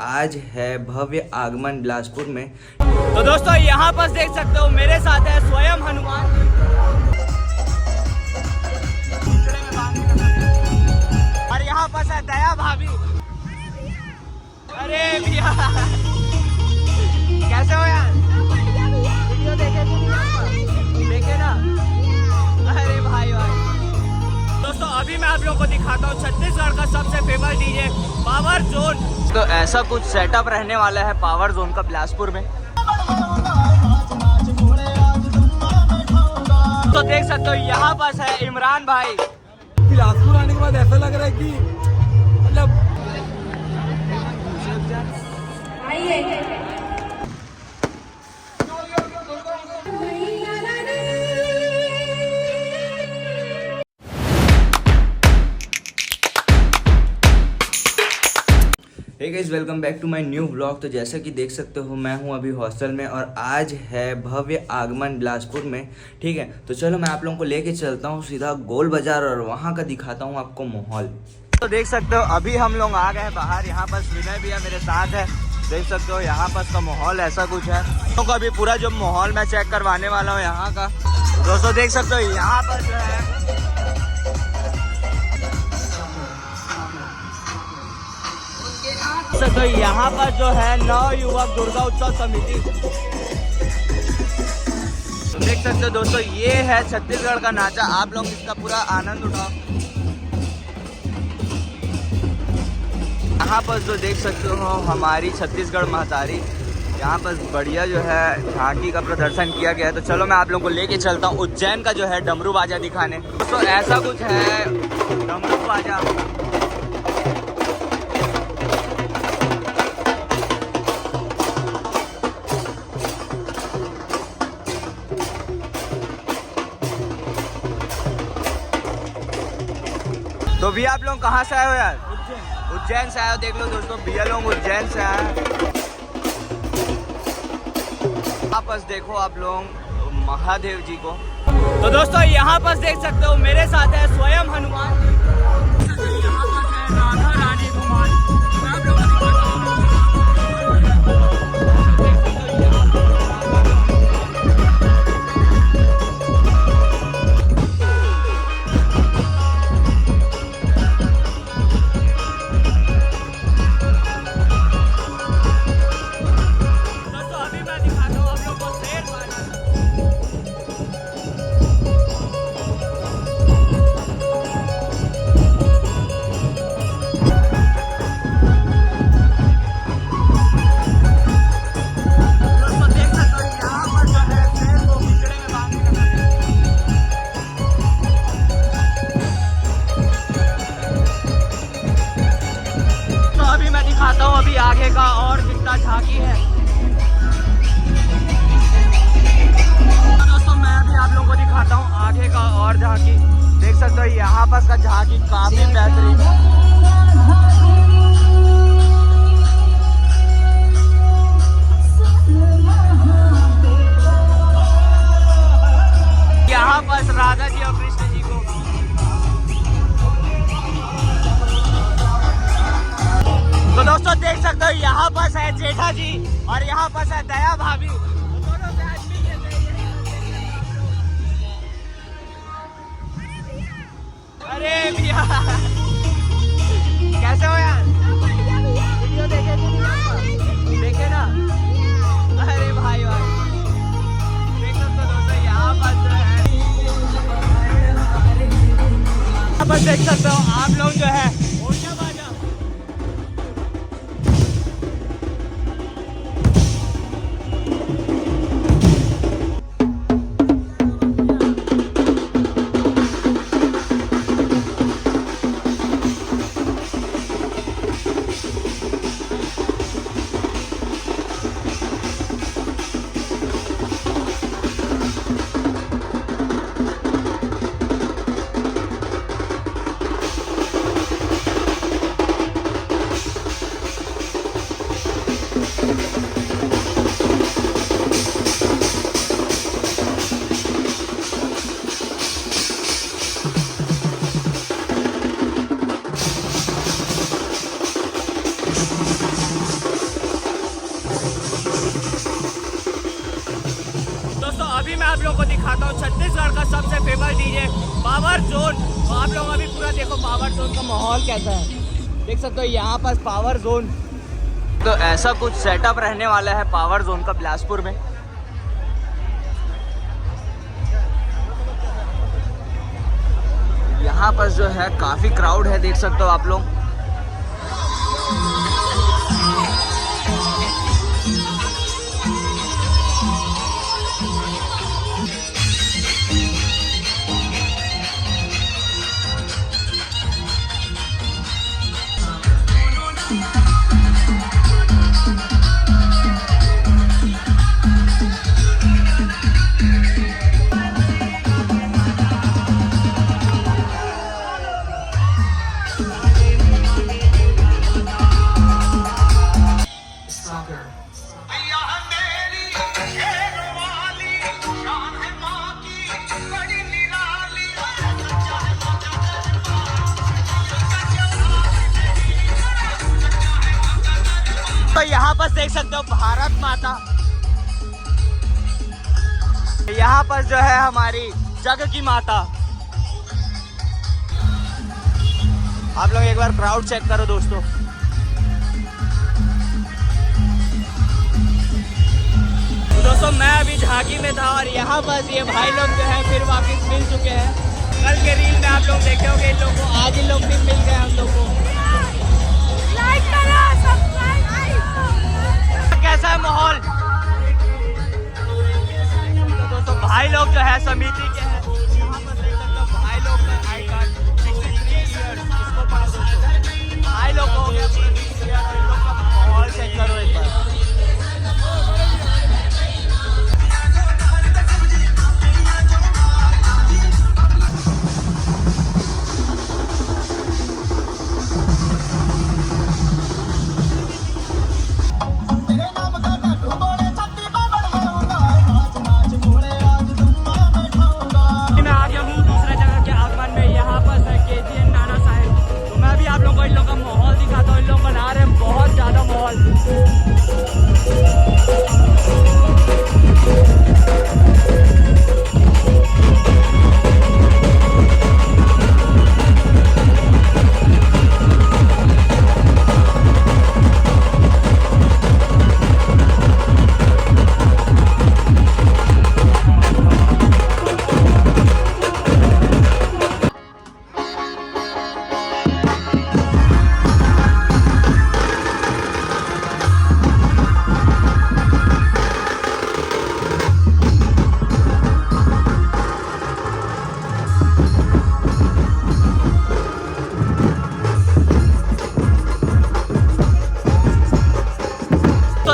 आज है भव्य आगमन बिलासपुर में। तो दोस्तों यहाँ पर देख सकते हो मेरे साथ है स्वयं हनुमान और यहाँ पर है दया भाभी। अरे भैया कैसे हो यार? वीडियो देखे ना? अरे भाई दोस्तों अभी मैं आप लोगों को दिखाता हूँ छत्तीसगढ़ का सबसे फेमस डीजे पावर जोन। तो ऐसा कुछ सेटअप रहने वाला है पावर जोन का बिलासपुर में। तो देख सकते हो यहाँ पास है इमरान भाई। बिलासपुर आने के बाद ऐसा लग रहा है कि मतलब hey guys, welcome back to my new vlog. तो जैसा कि देख सकते हो मैं हूं अभी हॉस्टल में और आज है भव्य आगमन बिलासपुर में। ठीक है, तो चलो मैं आप लोगों को लेके चलता हूं सीधा गोल बाजार और वहां का दिखाता हूं आपको माहौल। तो देख सकते हो अभी हम लोग आ गए हैं बाहर। यहाँ पर विनय भैया मेरे साथ है। देख सकते हो यहाँ पर का माहौल ऐसा कुछ है। तो अभी पूरा जो माहौल मैं चेक करवाने वाला हूँ यहाँ का। दोस्तों देख सकते हो यहाँ पर जो है तो यहाँ पर जो है नव युवक दुर्गा उत्सव समिति। देख सकते हो दोस्तों ये है छत्तीसगढ़ का नाचा। आप लोग इसका पूरा आनंद उठाओ। यहाँ पर जो देख सकते हो हमारी छत्तीसगढ़ महतारी। यहाँ पर बढ़िया जो है झांकी का प्रदर्शन किया गया है। तो चलो मैं आप लोगों को लेके चलता हूँ उज्जैन का जो है डमरू बाजा दिखाने। तो ऐसा कुछ है डमरू बाजा। तो भी आप लोग कहाँ से आए हो यार? उज्जैन से आए हो। देख लो दोस्तों भैया लोग उज्जैन से आए हैं। वापस देखो आप लोग महादेव जी को। तो दोस्तों यहाँ पर देख सकते हो मेरे साथ है स्वयं हनुमान जी। यहाँ पर है राधा रानी कुमार। दिखाता हूँ अभी आगे का और कितना झांकी है। दोस्तों मैं अभी आप लोगों को दिखाता हूँ आगे का और झांकी। देख सकते हो यहाँ पर का झांकी काफी बेहतरीन है। यहाँ पर राधा जी और कृष्ण जी को। तो दोस्तों देख सकते हो यहाँ पर है जेठा जी और यहाँ पर है दया भाभी। अरे भैया कैसे हो यार? वीडियो देखे ना? अरे भाई देख सकते हो दोस्तों यहाँ पर जो है यहाँ पर देख सकते हो आप लोग जो है आप लोगों को दिखाता हूँ छत्तीसगढ़ का सबसे फेमस डीजे पावर जोन। तो आप लोग अभी पूरा देखो पावर जोन का माहौल कैसा है, देख सकते हो यहाँ पर पावर जोन। तो ऐसा कुछ सेटअप रहने वाला है पावर जोन का बिलासपुर में। यहाँ पर जो है काफी क्राउड है, देख सकते हो आप लोग। तो यहाँ पर देख सकते हो भारत माता, यहाँ पर जो है हमारी जग की माता। आप लोग एक बार क्राउड चेक करो दोस्तों। तो दोस्तों मैं अभी झांकी में था और यहाँ पर ये भाई लोग जो है फिर वापस मिल चुके हैं। कल के रील में आप लोग देखे होंगे इन लोगों को, आज इन लोग भी मिल गए हम लोग को। लाइक करो, सब्सक्राइब। कैसा है माहौल? तो दोस्तों भाई लोग जो है समिति के हैं, यहाँ पर देख सकते हो भाई लोग का आई कार्ड 63 ईयर्स, इसको पढ़ो दोस्तों। भाई लोग हो गया पूरे 20 ईयर और इन लोग का माहौल चेक करो एक बार।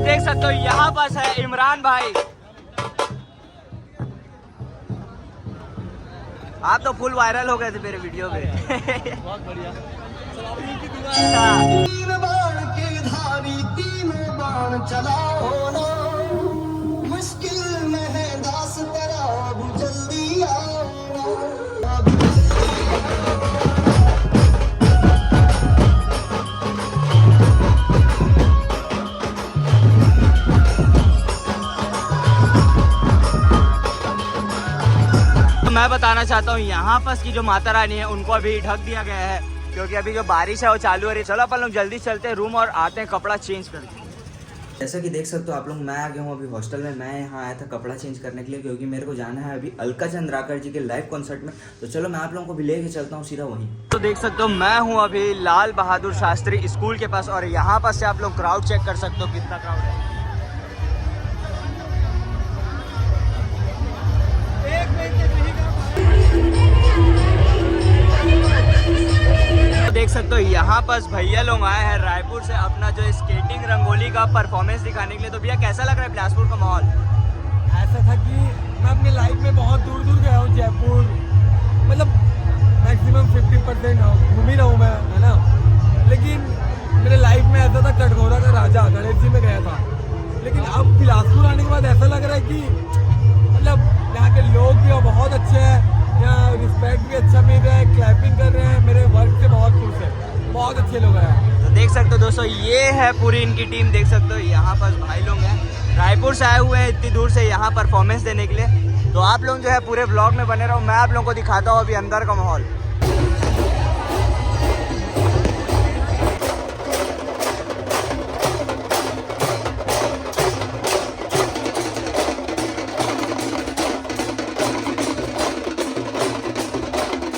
देख सकते हो यहाँ पास है इमरान भाई। आप तो फुल वायरल हो गए थे मेरे वीडियो में। बहुत बढ़िया। तीन बाण के धारी तीनों बाण चलाओ ना, मुश्किल में है दास तेरा अब जल्दी आओ ना। मैं बताना चाहता हूँ यहाँ पर की जो माता रानी है उनको अभी ढक दिया गया है, क्योंकि अभी जो बारिश है वो चालू हो रही है। चलो अपन लोग जल्दी चलते हैं रूम और आते हैं कपड़ा चेंज करके। जैसा कि देख सकते हो आप लोग, मैं आ गया हूँ अभी हॉस्टल में। मैं यहाँ आया था कपड़ा चेंज करने के लिए, क्योंकि मेरे को जाना है अभी अलका चंद्राकर जी के लाइव कॉन्सर्ट में। तो चलो मैं आप लोगों को भी लेके चलता हूँ सीधा वहीं। तो देख सकते हो मैं हूँ अभी लाल बहादुर शास्त्री स्कूल के पास, और यहाँ पर से आप लोग क्राउड चेक कर सकते हो कितना क्राउड है। देख सकते हो यहाँ पर भैया लोग आए हैं रायपुर से अपना जो स्केटिंग रंगोली का परफॉर्मेंस दिखाने के लिए। तो भैया कैसा लग रहा है बिलासपुर का माहौल? ऐसा था कि मैं अपनी लाइफ में बहुत दूर दूर गया हूँ, जयपुर मतलब मैक्सिमम 50% घूम ही रहा हूँ मैं, है ना। लेकिन मेरे लाइफ में ऐसा था, कटघोरा का राजा गणेश जी में गया था। लेकिन अब बिलासपुर आने के बाद ऐसा लग रहा है कि मतलब यहाँ के लोग भी बहुत अच्छे हैं, यहाँ रिस्पेक्ट भी अच्छा मिल रहा है, क्लैपिंग कर रहे हैं, मेरे वर्क से बहुत खुश है, बहुत अच्छे लोग हैं। तो देख सकते हो दोस्तों ये है पूरी इनकी टीम। देख सकते हो यहाँ पर भाई लोग हैं, रायपुर से आए हुए हैं इतनी दूर से यहाँ परफॉर्मेंस देने के लिए। तो आप लोग जो है पूरे ब्लॉग में बने रहो, मैं आप लोगों को दिखाता हूँ अभी अंदर का माहौल।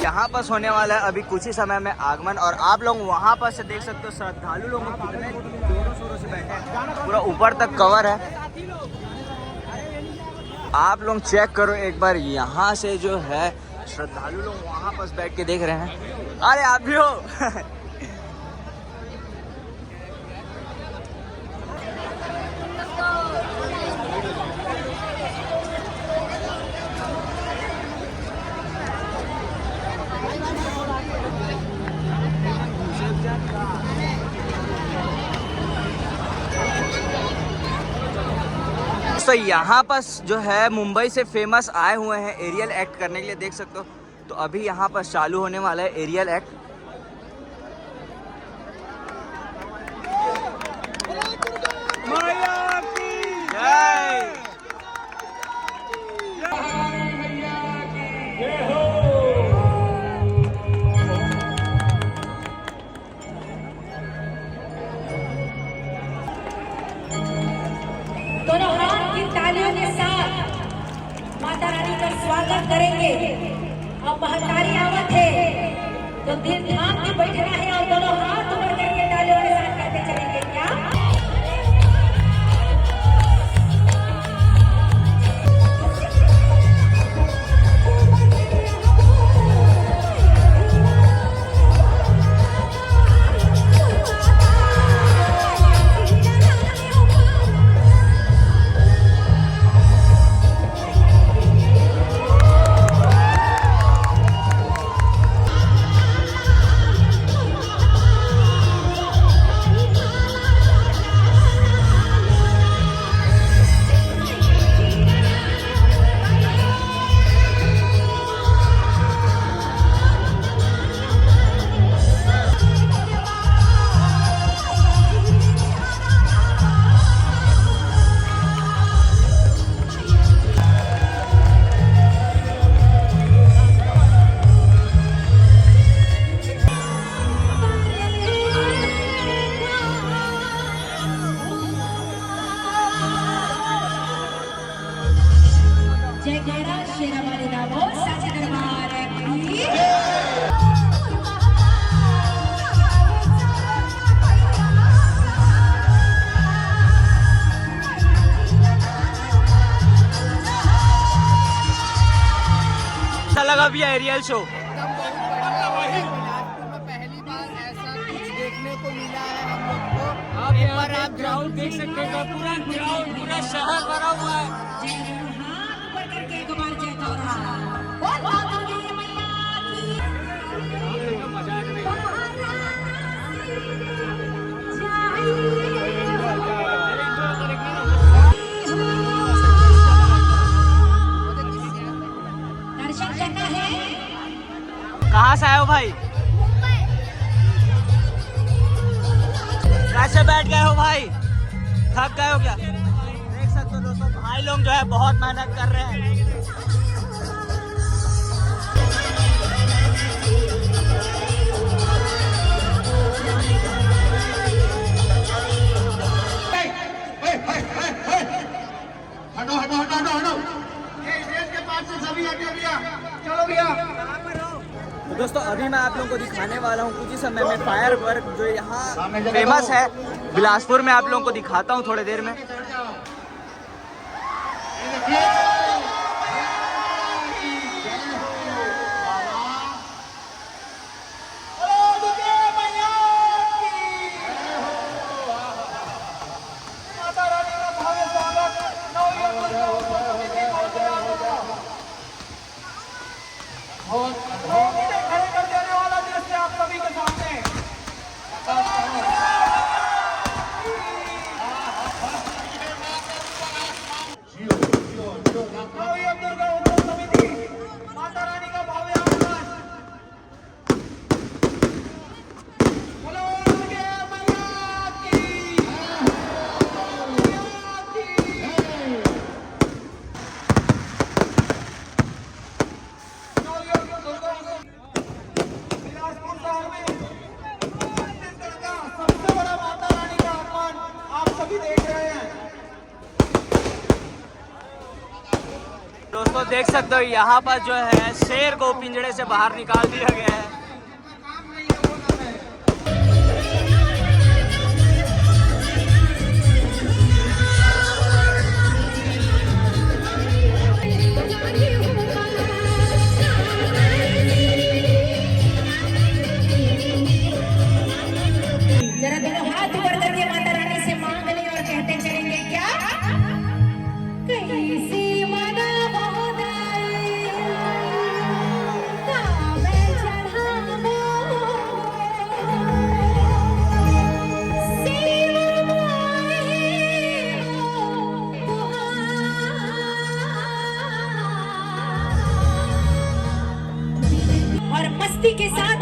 यहाँ पर होने वाला है अभी कुछ ही समय में आगमन, और आप लोग वहाँ पर से देख सकते हो श्रद्धालु लोग कितने जोरों शोरों से बैठे हैं, पूरा ऊपर तक कवर है। आप लोग चेक करो एक बार, यहाँ से जो है श्रद्धालु लोग वहाँ पर बैठ के देख रहे हैं। अरे आप भी हो तो यहाँ पर जो है मुंबई से फेमस आए हुए हैं एरियल एक्ट करने के लिए, देख सकते हो। तो अभी यहाँ पर चालू होने वाला है एरियल एक्ट। दोनों हाथ की तालियों के साथ माता रानी का स्वागत करेंगे। अब महतारी आवत है तो दिल थाम के बैठना है और दोनों हाथ ऊपर करके तालियों के साथ करते चलेंगे। क्या जयकारा शेरावाली दा बोल, साचे दरबार की अच्छा लगा भैया एरियल शो? पहली बार ऐसा कुछ देखने को मिला है हम लोग को। आप यहाँ पर आप ग्राउंड देख सकते हैं, पूरा ग्राउंड, पूरा शहर भरा हुआ है। हाथ ऊपर करके एक बार जयकारा बोल माता की मैया की। दर्शन करना है। कहाँ से आए हो भाई? कैसे बैठ गए हो भाई? थक गए हो क्या? देख सकते हो दोस्तों, भाई लोग जो है बहुत मेहनत कर रहे हैं। हटो हटो हटो हटो हटो, स्टेज के पास से सभी हटे भैया, चलो भैया। तो दोस्तों अभी मैं आप लोगों को दिखाने वाला हूँ कुछ ही समय में फायर वर्क जो यहाँ फेमस है बिलासपुर में, आप लोगों को दिखाता हूँ थोड़ी देर में। ही देख रहे हैं। दोस्तों देख सकते हो यहाँ पर जो है शेर को पिंजड़े से बाहर निकाल दिया गया है। जरा दोनों हाथ ऊपर करके माता रानी से मांग ले और कहते चलेंगे क्या कैसी मना मोहदाई कावे चढ़ावो सिर मोहे और मस्ती के साथ